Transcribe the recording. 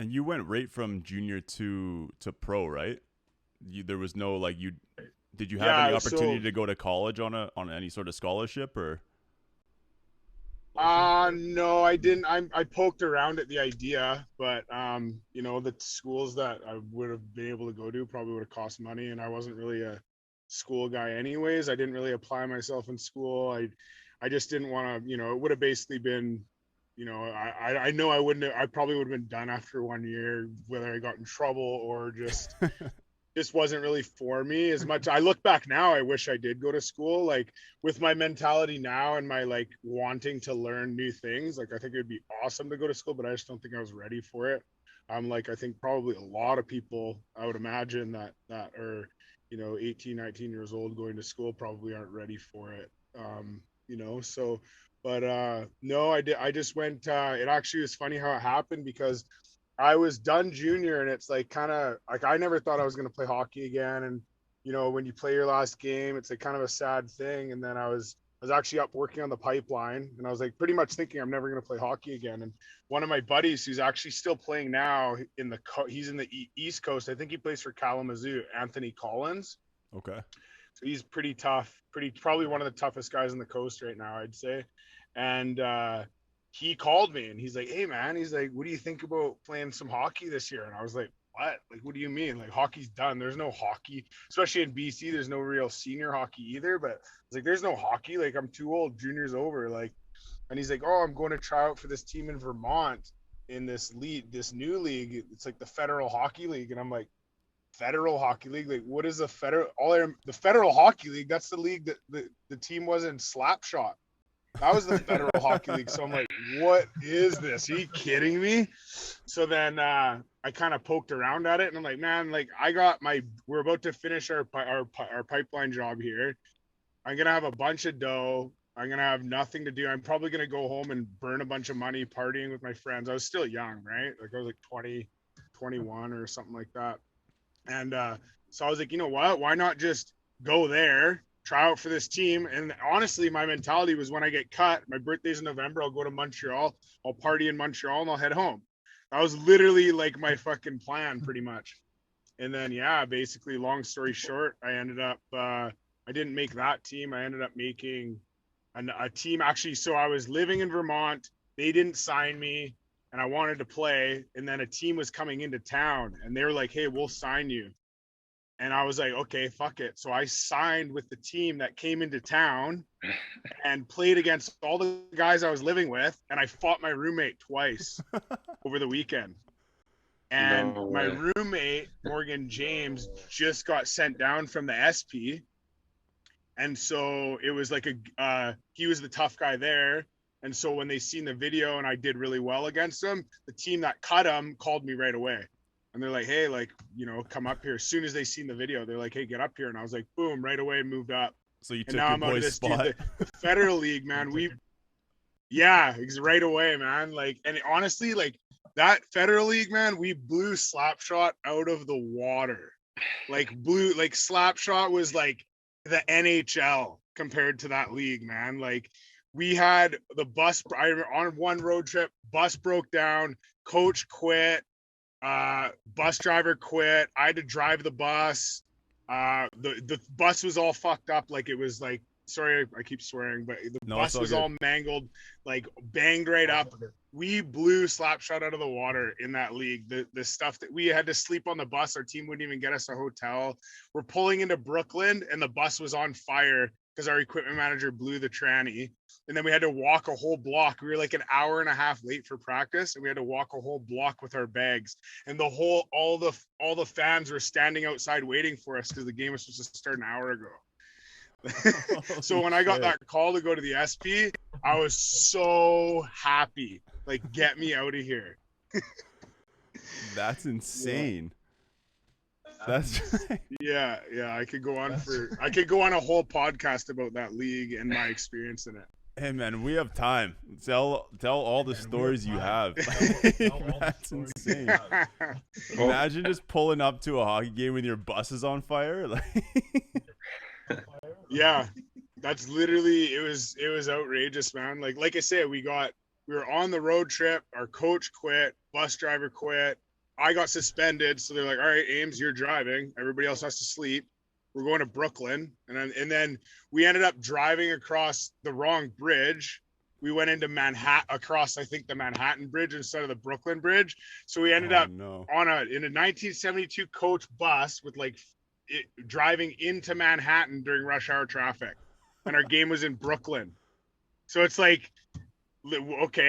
And you went right from junior to pro, right? There was no like you. Did you have any Yeah, opportunity so to go to college on any sort of scholarship or? no, I didn't. I poked around at the idea, but you know, the schools that I would have been able to go to probably would have cost money, and I wasn't really a school guy anyways. I didn't really apply myself in school. I just didn't want to, you know, it would have basically been, you know, I know I wouldn't have, I probably would have been done after 1 year, whether I got in trouble or just wasn't really for me as much. I look back now, I wish I did go to school. Like with my mentality now and my like wanting to learn new things, like I think it would be awesome to go to school, but I just don't think I was ready for it. Like I think probably a lot of people I would imagine that are, you know, 18, 19 years old going to school probably aren't ready for it. You know, so but no, I just went it actually was funny how it happened because I was done junior, and it's like kind of like I never thought I was going to play hockey again. And you know, when you play your last game, it's like kind of a sad thing. And then I was actually up working on the pipeline, and I was like pretty much thinking I'm never going to play hockey again. And one of my buddies who's actually still playing now he's in the East Coast. I think he plays for Kalamazoo, Anthony Collins. Okay. So he's pretty tough, pretty probably one of the toughest guys on the coast right now, I'd say. And he called me and he's like, "Hey man," he's like, "what do you think about playing some hockey this year?" And I was like, "What? Like, what do you mean? Like, hockey's done. There's no hockey, especially in BC. There's no real senior hockey either." But it's like, "There's no hockey. Like, I'm too old. Junior's over." Like, and he's like, "Oh, I'm going to try out for this team in Vermont in this league, this new league. It's like the Federal Hockey League." And I'm like, "Federal Hockey League? Like, what is the federal? The Federal Hockey League? That's the league that the team was in Slapshot. That was the Federal Hockey League." So I'm like, "What is this? Are you kidding me?" So then I kind of poked around at it, and I'm like, "Man, like we're about to finish our pipeline job here. I'm gonna have a bunch of dough. I'm gonna have nothing to do. I'm probably gonna go home and burn a bunch of money partying with my friends." I was still young, right? Like I was like 20, 21 or something like that. And so I was like, "You know what? Why not just go there, try out for this team?" And honestly, my mentality was when I get cut, my birthday's in November, I'll go to Montreal, I'll party in Montreal, and I'll head home. That was literally like my fucking plan, pretty much. And then, yeah, basically, long story short, I ended up, I didn't make that team. I ended up making a team actually. So I was living in Vermont. They didn't sign me and I wanted to play. And then a team was coming into town and they were like, "Hey, we'll sign you." And I was like, "Okay, fuck it." So I signed with the team that came into town and played against all the guys I was living with. And I fought my roommate twice over the weekend. And No my way. roommate, Morgan James, just got sent down from the SP. And so it was like he was the tough guy there. And so when they seen the video and I did really well against him, the team that cut him called me right away. And they're like, "Hey, like, you know, come up here." As soon as they seen the video, they're like, "Hey, get up here." And I was like, boom, right away, moved up. So you And took now your I'm out of boy's this dude. spot. The Federal League, man. Yeah, it's right away, man. Like, and honestly, like that Federal League, man, we blew Slapshot out of the water. Like Slapshot was like the NHL compared to that league, man. Like we had the bus. On one road trip, bus broke down, coach quit, bus driver quit. I had to drive the bus. The bus was all fucked up. Like it was like, sorry, I keep swearing, but the No, it's bus all was good. all mangled, like banged right up. We blew Slapshot out of the water in that league. The stuff that we had to sleep on the bus, our team wouldn't even get us a hotel. We're pulling into Brooklyn and the bus was on fire because our equipment manager blew the tranny. And then we had to walk a whole block. We were like an hour and a half late for practice, and we had to walk a whole block with our bags. And all the fans were standing outside waiting for us because the game was supposed to start an hour ago. So when I got that call to go to the SP, I was so happy. Like, get me out of here. That's insane. That's Yeah. I could go on a whole podcast about that league and my experience in it. Hey man, we have time. Tell all the stories you have. That's insane. Imagine just pulling up to a hockey game when your bus is on fire. Yeah, that's literally it was outrageous, man. Like I said, we were on the road trip. Our coach quit, bus driver quit. I got suspended. So they're like, all right, Ames, you're driving. Everybody else has to sleep. We're going to Brooklyn. And then we ended up driving across the wrong bridge. We went into Manhattan, across, I think, the Manhattan Bridge instead of the Brooklyn Bridge. So we ended up in a 1972 coach bus with driving into Manhattan during rush hour traffic. And our game was in Brooklyn. So it's like, okay,